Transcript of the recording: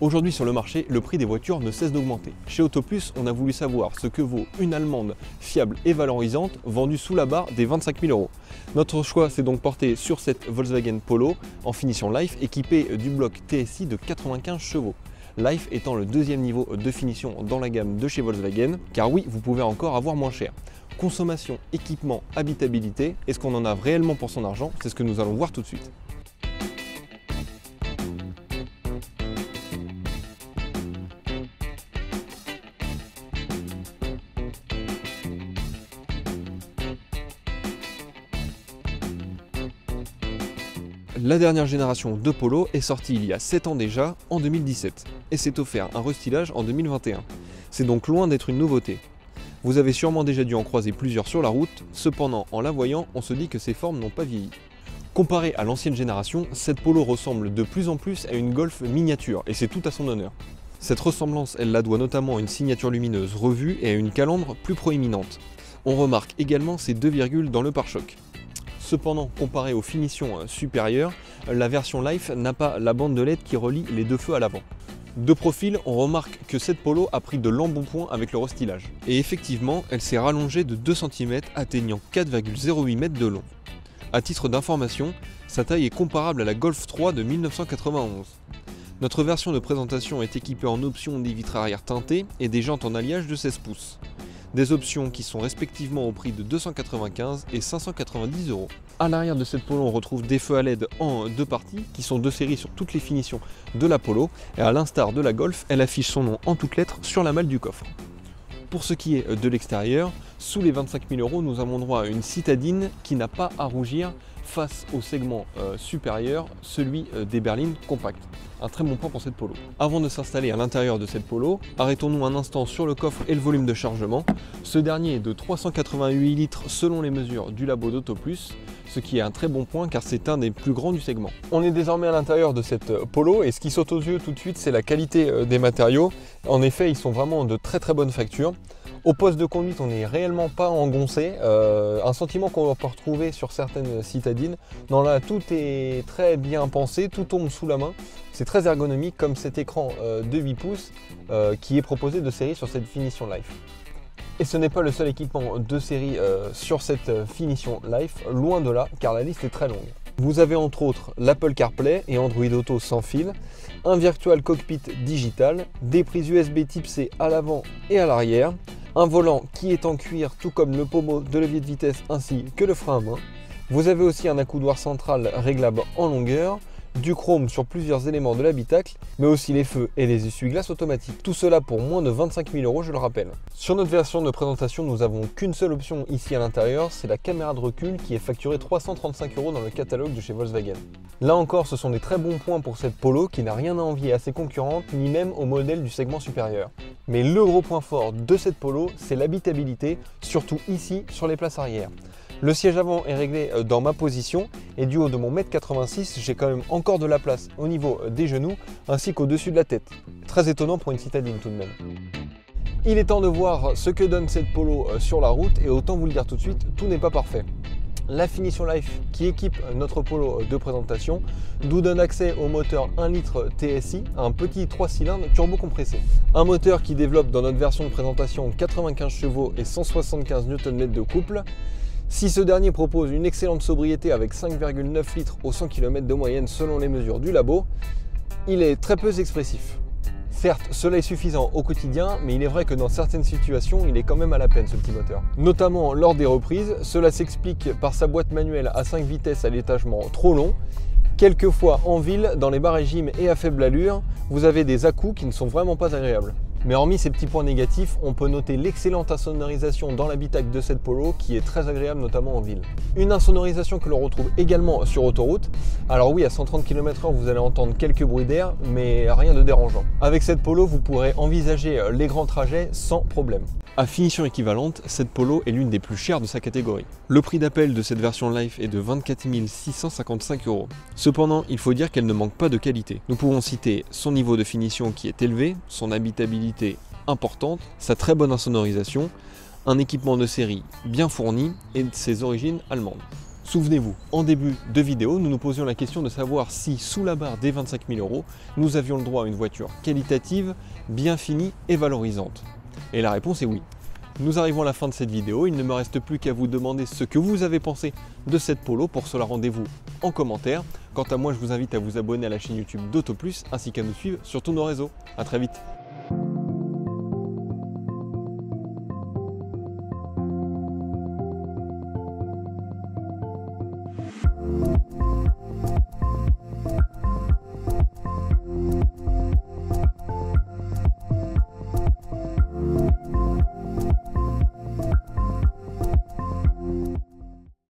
Aujourd'hui sur le marché, le prix des voitures ne cesse d'augmenter. Chez Autoplus, on a voulu savoir ce que vaut une allemande fiable et valorisante vendue sous la barre des 25 000 €. Notre choix s'est donc porté sur cette Volkswagen Polo en finition Life équipée du bloc TSI de 95 chevaux. Life étant le deuxième niveau de finition dans la gamme de chez Volkswagen, car oui, vous pouvez encore avoir moins cher. Consommation, équipement, habitabilité, est-ce qu'on en a réellement pour son argent? C'est ce que nous allons voir tout de suite. La dernière génération de Polo est sortie il y a 7 ans déjà, en 2017, et s'est offert un restylage en 2021. C'est donc loin d'être une nouveauté. Vous avez sûrement déjà dû en croiser plusieurs sur la route, cependant en la voyant, on se dit que ses formes n'ont pas vieilli. Comparé à l'ancienne génération, cette Polo ressemble de plus en plus à une Golf miniature, et c'est tout à son honneur. Cette ressemblance, elle la doit notamment à une signature lumineuse revue et à une calandre plus proéminente. On remarque également ces deux virgules dans le pare-choc. Cependant, comparé aux finitions supérieures, la version Life n'a pas la bande de LED qui relie les deux feux à l'avant. De profil, on remarque que cette Polo a pris de l'embonpoint avec le restylage. Et effectivement, elle s'est rallongée de 2 cm, atteignant 4,08 m de long. A titre d'information, sa taille est comparable à la Golf 3 de 1991. Notre version de présentation est équipée en option des vitres arrière teintées et des jantes en alliage de 16 pouces. Des options qui sont respectivement au prix de 295 et 590 €. À l'arrière de cette Polo, on retrouve des feux à LED en deux parties, qui sont de série sur toutes les finitions de la Polo, et à l'instar de la Golf, elle affiche son nom en toutes lettres sur la malle du coffre. Pour ce qui est de l'extérieur, sous les 25 000 €, nous avons droit à une citadine qui n'a pas à rougir face au segment supérieur, celui des berlines compactes. Un très bon point pour cette Polo. Avant de s'installer à l'intérieur de cette Polo, arrêtons-nous un instant sur le coffre et le volume de chargement. Ce dernier est de 388 litres selon les mesures du labo d'Autoplus, ce qui est un très bon point car c'est un des plus grands du segment. On est désormais à l'intérieur de cette Polo et ce qui saute aux yeux tout de suite, c'est la qualité des matériaux. En effet, ils sont vraiment de très bonne facture. Au poste de conduite, on n'est réellement pas engoncé, un sentiment qu'on peut retrouver sur certaines citadines. Non, là, tout est très bien pensé, tout tombe sous la main. C'est très ergonomique comme cet écran de 8 pouces qui est proposé de série sur cette finition Life. Et ce n'est pas le seul équipement de série sur cette finition Life, loin de là, car la liste est très longue. Vous avez entre autres l'Apple CarPlay et Android Auto sans fil, un Virtual Cockpit digital, des prises USB Type C à l'avant et à l'arrière, un volant qui est en cuir tout comme le pommeau de levier de vitesse ainsi que le frein à main. Vous avez aussi un accoudoir central réglable en longueur, du chrome sur plusieurs éléments de l'habitacle, mais aussi les feux et les essuie-glaces automatiques. Tout cela pour moins de 25 000 €, je le rappelle. Sur notre version de présentation, nous n'avons qu'une seule option ici à l'intérieur, c'est la caméra de recul qui est facturée 335 € dans le catalogue de chez Volkswagen. Là encore, ce sont des très bons points pour cette Polo qui n'a rien à envier à ses concurrentes, ni même au modèle du segment supérieur. Mais le gros point fort de cette Polo, c'est l'habitabilité, surtout ici sur les places arrière. Le siège avant est réglé dans ma position et du haut de mon 1,86 m, j'ai quand même encore de la place au niveau des genoux ainsi qu'au-dessus de la tête. Très étonnant pour une citadine tout de même. Il est temps de voir ce que donne cette Polo sur la route et autant vous le dire tout de suite, tout n'est pas parfait. La finition Life qui équipe notre Polo de présentation nous donne accès au moteur 1 litre TSI, un petit 3 cylindres turbo compressé. Un moteur qui développe dans notre version de présentation 95 chevaux et 175 Nm de couple. Si ce dernier propose une excellente sobriété avec 5,9 litres au 100 km de moyenne selon les mesures du labo, il est très peu expressif. Certes, cela est suffisant au quotidien, mais il est vrai que dans certaines situations, il est quand même à la peine ce petit moteur. Notamment lors des reprises, cela s'explique par sa boîte manuelle à 5 vitesses à l'étagement trop long. Quelquefois en ville, dans les bas régimes et à faible allure, vous avez des à-coups qui ne sont vraiment pas agréables. Mais hormis ces petits points négatifs, on peut noter l'excellente insonorisation dans l'habitacle de cette Polo qui est très agréable notamment en ville. Une insonorisation que l'on retrouve également sur autoroute. Alors oui, à 130 km/h vous allez entendre quelques bruits d'air, mais rien de dérangeant. Avec cette Polo, vous pourrez envisager les grands trajets sans problème. À finition équivalente, cette Polo est l'une des plus chères de sa catégorie. Le prix d'appel de cette version Life est de 24 655 €. Cependant, il faut dire qu'elle ne manque pas de qualité. Nous pouvons citer son niveau de finition qui est élevé, son habitabilité importante, sa très bonne insonorisation, un équipement de série bien fourni et ses origines allemandes. Souvenez-vous, en début de vidéo, nous nous posions la question de savoir si, sous la barre des 25 000 €, nous avions le droit à une voiture qualitative, bien finie et valorisante. Et la réponse est oui. Nous arrivons à la fin de cette vidéo, il ne me reste plus qu'à vous demander ce que vous avez pensé de cette Polo. Pour cela, rendez-vous en commentaire. Quant à moi, je vous invite à vous abonner à la chaîne YouTube d'AutoPlus ainsi qu'à nous suivre sur tous nos réseaux. A très vite.